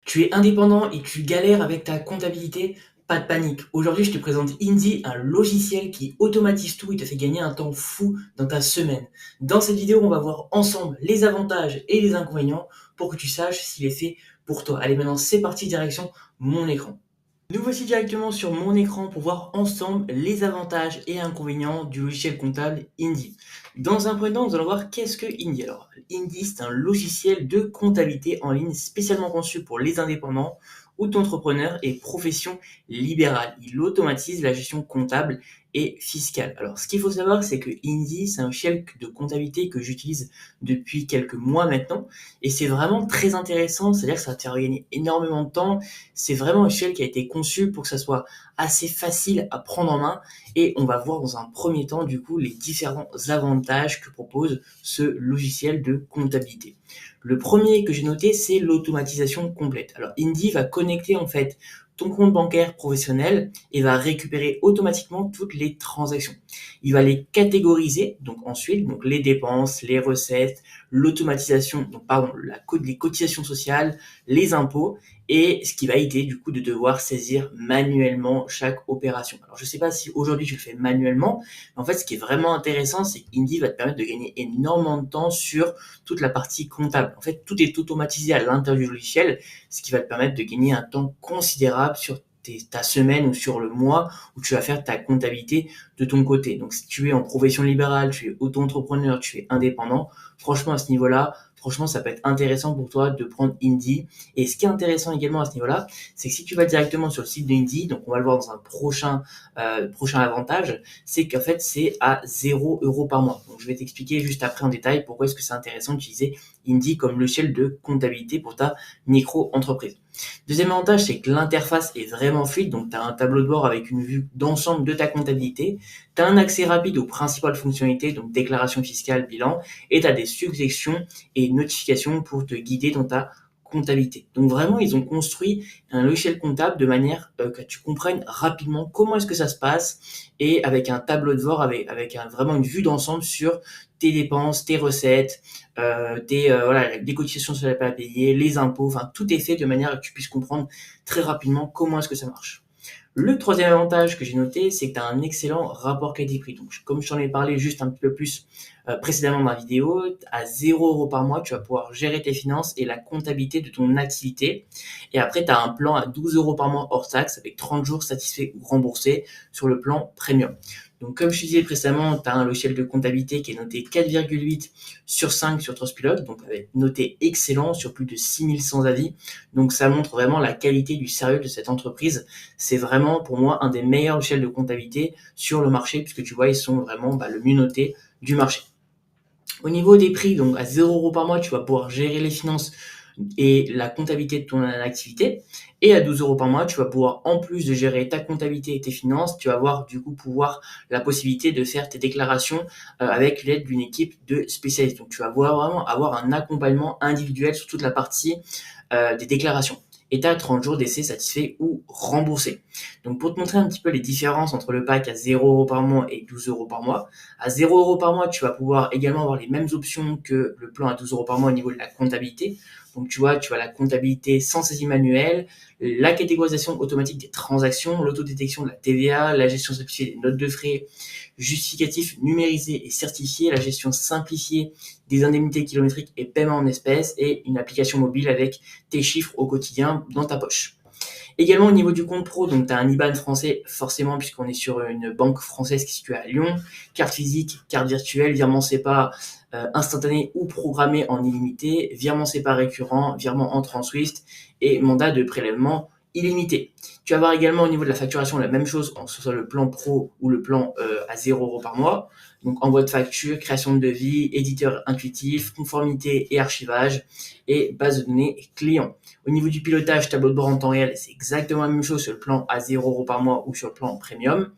Tu es indépendant et tu galères avec ta comptabilité? Pas de panique. Aujourd'hui, je te présente Indy, un logiciel qui automatise tout et te fait gagner un temps fou dans ta semaine. Dans cette vidéo, on va voir ensemble les avantages et les inconvénients pour que tu saches s'il est fait pour toi. Allez, maintenant, c'est parti, direction mon écran. Nous voici directement sur mon écran pour voir ensemble les avantages et inconvénients du logiciel comptable Indy. Dans un premier temps, nous allons voir qu'est-ce que Indy. Alors, Indy, c'est un logiciel de comptabilité en ligne spécialement conçu pour les indépendants, auto-entrepreneurs et professions libérales. Il automatise la gestion comptable et fiscale. Alors, ce qu'il faut savoir, c'est que Indy, c'est un logiciel de comptabilité que j'utilise depuis quelques mois maintenant, et c'est vraiment très intéressant, c'est-à-dire que ça va te faire gagner énormément de temps. C'est vraiment un logiciel qui a été conçu pour que ça soit assez facile à prendre en main, et on va voir dans un premier temps du coup les différents avantages que propose ce logiciel de comptabilité. Le premier que j'ai noté, c'est l'automatisation complète. Alors Indy va connecter en fait ton compte bancaire professionnel et va récupérer automatiquement toutes les transactions. Il va les catégoriser, donc ensuite, donc les dépenses, les recettes, l'automatisation, donc pardon, les cotisations sociales, les impôts, et ce qui va éviter du coup de devoir saisir manuellement chaque opération. Alors je sais pas si aujourd'hui tu le fais manuellement, mais en fait ce qui est vraiment intéressant, c'est qu'Indy va te permettre de gagner énormément de temps sur toute la partie comptable. En fait, tout est automatisé à l'intérieur du logiciel, ce qui va te permettre de gagner un temps considérable sur ta semaine ou sur le mois où tu vas faire ta comptabilité de ton côté. Donc si tu es en profession libérale, tu es auto-entrepreneur, tu es indépendant, franchement à ce niveau-là, franchement ça peut être intéressant pour toi de prendre Indy. Et ce qui est intéressant également à ce niveau-là, c'est que si tu vas directement sur le site de Indy, donc on va le voir dans un prochain avantage, c'est qu'en fait c'est à 0 € par mois. Donc je vais t'expliquer juste après en détail pourquoi est-ce que c'est intéressant d'utiliser Indy comme logiciel de comptabilité pour ta micro-entreprise. Deuxième avantage, c'est que l'interface est vraiment fluide, donc tu as un tableau de bord avec une vue d'ensemble de ta comptabilité, tu as un accès rapide aux principales fonctionnalités, donc déclaration fiscale, bilan, et tu as des suggestions et notifications pour te guider dans ta comptabilité. Donc vraiment, ils ont construit un logiciel comptable de manière que tu comprennes rapidement comment est-ce que ça se passe, et avec un tableau de bord, vraiment une vue d'ensemble sur tes dépenses, tes recettes, voilà, les cotisations sur les à payer, les impôts, enfin tout est fait de manière à que tu puisses comprendre très rapidement comment est-ce que ça marche. Le troisième avantage que j'ai noté, c'est que tu as un excellent rapport qualité-prix. Donc, comme je t'en ai parlé juste un petit peu plus précédemment dans ma vidéo, à 0 € par mois, tu vas pouvoir gérer tes finances et la comptabilité de ton activité. Et après, tu as un plan à 12 € par mois hors taxe avec 30 jours satisfaits ou remboursés sur le plan premium. Donc, comme je te disais précédemment, tu as un logiciel de comptabilité qui est noté 4,8 sur 5 sur Trustpilot, donc avec noté excellent sur plus de 6100 avis. Donc, ça montre vraiment la qualité du sérieux de cette entreprise. C'est vraiment pour moi un des meilleurs logiciels de comptabilité sur le marché, puisque tu vois, ils sont vraiment le mieux noté du marché. Au niveau des prix, donc à 0 € par mois, tu vas pouvoir gérer les finances et la comptabilité de ton activité. Et à 12 € par mois, tu vas pouvoir, en plus de gérer ta comptabilité et tes finances, tu vas avoir du coup la possibilité de faire tes déclarations avec l'aide d'une équipe de spécialistes. Donc tu vas vraiment avoir un accompagnement individuel sur toute la partie des déclarations. Et tu as 30 jours d'essai satisfait ou remboursé. Donc pour te montrer un petit peu les différences entre le pack à 0 € par mois et 12 € par mois, à 0 € par mois, tu vas pouvoir également avoir les mêmes options que le plan à 12 € par mois au niveau de la comptabilité. Donc tu vois, tu as la comptabilité sans saisie manuelle, la catégorisation automatique des transactions, l'autodétection de la TVA, la gestion simplifiée des notes de frais, justificatif numérisé et certifié, la gestion simplifiée des indemnités kilométriques et paiement en espèces, et une application mobile avec tes chiffres au quotidien dans ta poche. Également au niveau du compte pro, donc tu as un IBAN français forcément puisqu'on est sur une banque française qui est située à Lyon, carte physique, carte virtuelle, virement SEPA instantané ou programmé en illimité, virement SEPA récurrent, virement entrant Swift et mandat de prélèvement illimité. Tu vas avoir également au niveau de la facturation la même chose, que ce soit le plan pro ou le plan à 0 € par mois. Donc envoi de facture, création de devis, éditeur intuitif, conformité et archivage, et base de données client. Au niveau du pilotage, tableau de bord en temps réel, c'est exactement la même chose sur le plan à 0 € par mois ou sur le plan premium.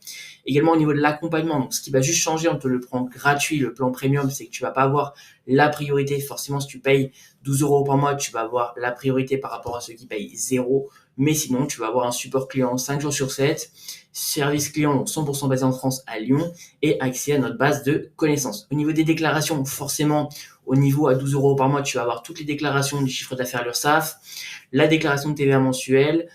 Également au niveau de l'accompagnement, donc ce qui va juste changer entre le plan gratuit et le plan premium, c'est que tu vas pas avoir la priorité. Forcément, si tu payes 12 € par mois, tu vas avoir la priorité par rapport à ceux qui payent 0. Mais sinon, tu vas avoir un support client 5 jours sur 7, service client 100% basé en France à Lyon, et accès à notre base base de connaissances. Au niveau des déclarations, forcément, au niveau à 12 euros par mois, tu vas avoir toutes les déclarations du chiffre d'affaires l'URSSAF, la déclaration de TVA mensuelle,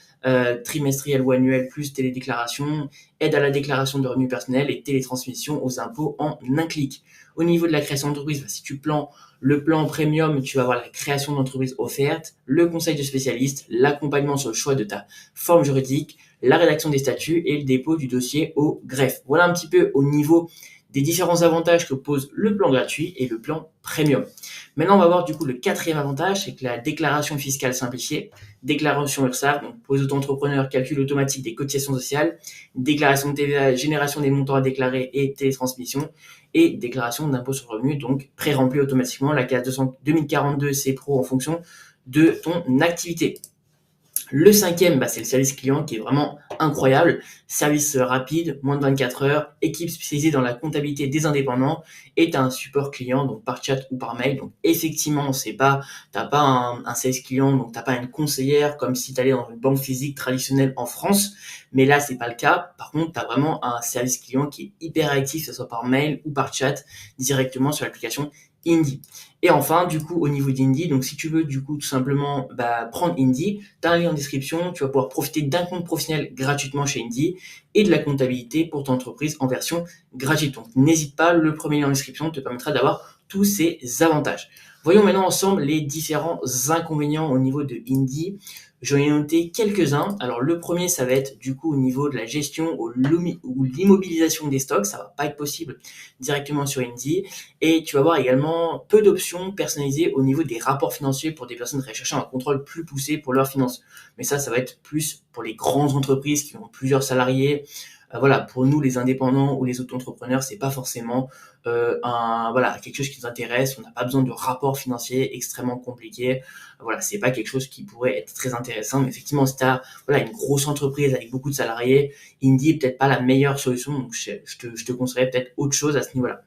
trimestrielle ou annuelle, plus télédéclaration, aide à la déclaration de revenus personnels et télétransmission aux impôts en un clic. Au niveau de la création d'entreprise, si tu plans le plan premium, tu vas avoir la création d'entreprise offerte, le conseil de spécialistes, l'accompagnement sur le choix de ta forme juridique, la rédaction des statuts et le dépôt du dossier au greffe. Voilà un petit peu au niveau des différents avantages que pose le plan gratuit et le plan premium. Maintenant, on va voir du coup le quatrième avantage, c'est que la déclaration fiscale simplifiée, déclaration URSSAF, donc pour les auto-entrepreneurs, calcul automatique des cotisations sociales, déclaration de TVA, génération des montants à déclarer et télétransmission, et déclaration d'impôt sur le revenu, donc pré-remplie automatiquement. La case 2042, c'est pro en fonction de ton activité. Le cinquième, c'est le service client qui est vraiment incroyable. Service rapide, moins de 24 heures, équipe spécialisée dans la comptabilité des indépendants et tu as un support client donc par chat ou par mail. Donc effectivement, t'as pas un service client, donc t'as pas une conseillère comme si tu allais dans une banque physique traditionnelle en France. Mais là, c'est pas le cas. Par contre, tu as vraiment un service client qui est hyper actif, que ce soit par mail ou par chat, directement sur l'application Indy. Et enfin, du coup, au niveau d'Indy, donc si tu veux du coup tout simplement prendre Indy, tu as un lien en description, tu vas pouvoir profiter d'un compte professionnel gratuitement chez Indy et de la comptabilité pour ton entreprise en version gratuite. Donc n'hésite pas, le premier lien en description te permettra d'avoir tous ces avantages. Voyons maintenant ensemble les différents inconvénients au niveau de Indy. J'en ai noté quelques-uns. Alors le premier, ça va être du coup au niveau de la gestion ou l'immobilisation des stocks. Ça va pas être possible directement sur Indy. Et tu vas avoir également peu d'options personnalisées au niveau des rapports financiers pour des personnes recherchant un contrôle plus poussé pour leurs finances. Mais ça va être plus pour les grandes entreprises qui ont plusieurs salariés. Voilà, pour nous les indépendants ou les auto-entrepreneurs, c'est pas forcément quelque chose qui nous intéresse. On n'a pas besoin de rapports financiers extrêmement compliqués. Voilà, c'est pas quelque chose qui pourrait être très intéressant. Mais effectivement, si tu as une grosse entreprise avec beaucoup de salariés, Indy est peut-être pas la meilleure solution. Donc je te conseillerais peut-être autre chose à ce niveau-là.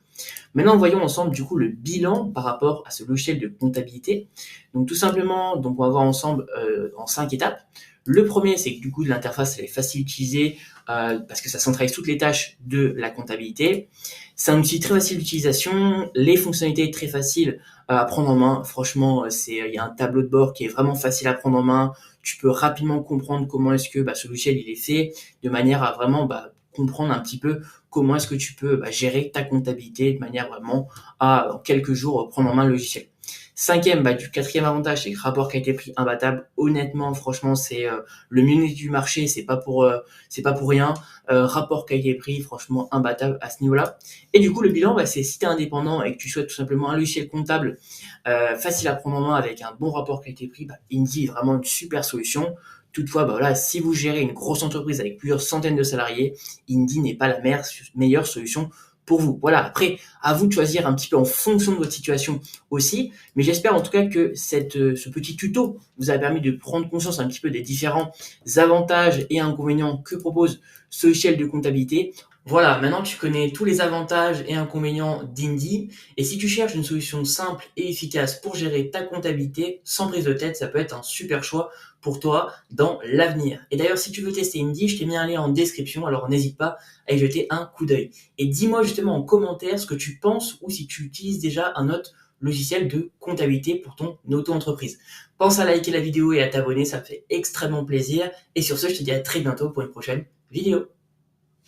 Maintenant, voyons ensemble du coup le bilan par rapport à ce logiciel de comptabilité. Donc tout simplement, donc on va voir ensemble en 5 étapes. Le premier, c'est que du coup l'interface elle est facile à utiliser parce que ça centralise toutes les tâches de la comptabilité. C'est un outil très facile d'utilisation, les fonctionnalités très faciles à prendre en main. Franchement, il y a un tableau de bord qui est vraiment facile à prendre en main. Tu peux rapidement comprendre comment est-ce que ce logiciel il est fait, de manière à vraiment comprendre un petit peu comment est-ce que tu peux gérer ta comptabilité de manière vraiment à, en quelques jours, prendre en main le logiciel. Quatrième avantage, c'est que rapport qualité-prix imbattable. Honnêtement, franchement, c'est le mieux du marché, c'est pas pour rien. Rapport qualité-prix, franchement, imbattable à ce niveau-là. Et du coup, le bilan, c'est si tu es indépendant et que tu souhaites tout simplement un logiciel comptable facile à prendre en main avec un bon rapport qualité-prix, Indy est vraiment une super solution. Toutefois, si vous gérez une grosse entreprise avec plusieurs centaines de salariés, Indy n'est pas la meilleure solution pour vous. Voilà, après, à vous de choisir un petit peu en fonction de votre situation aussi, mais j'espère en tout cas que ce petit tuto vous a permis de prendre conscience un petit peu des différents avantages et inconvénients que propose ce logiciel de comptabilité. Voilà, maintenant tu connais tous les avantages et inconvénients d'Indy, et si tu cherches une solution simple et efficace pour gérer ta comptabilité sans prise de tête, ça peut être un super choix pour toi dans l'avenir. Et d'ailleurs, si tu veux tester Indy, je t'ai mis un lien en description, alors n'hésite pas à y jeter un coup d'œil. Et dis-moi justement en commentaire ce que tu penses ou si tu utilises déjà un autre logiciel de comptabilité pour ton auto-entreprise. Pense à liker la vidéo et à t'abonner, ça me fait extrêmement plaisir. Et sur ce, je te dis à très bientôt pour une prochaine vidéo.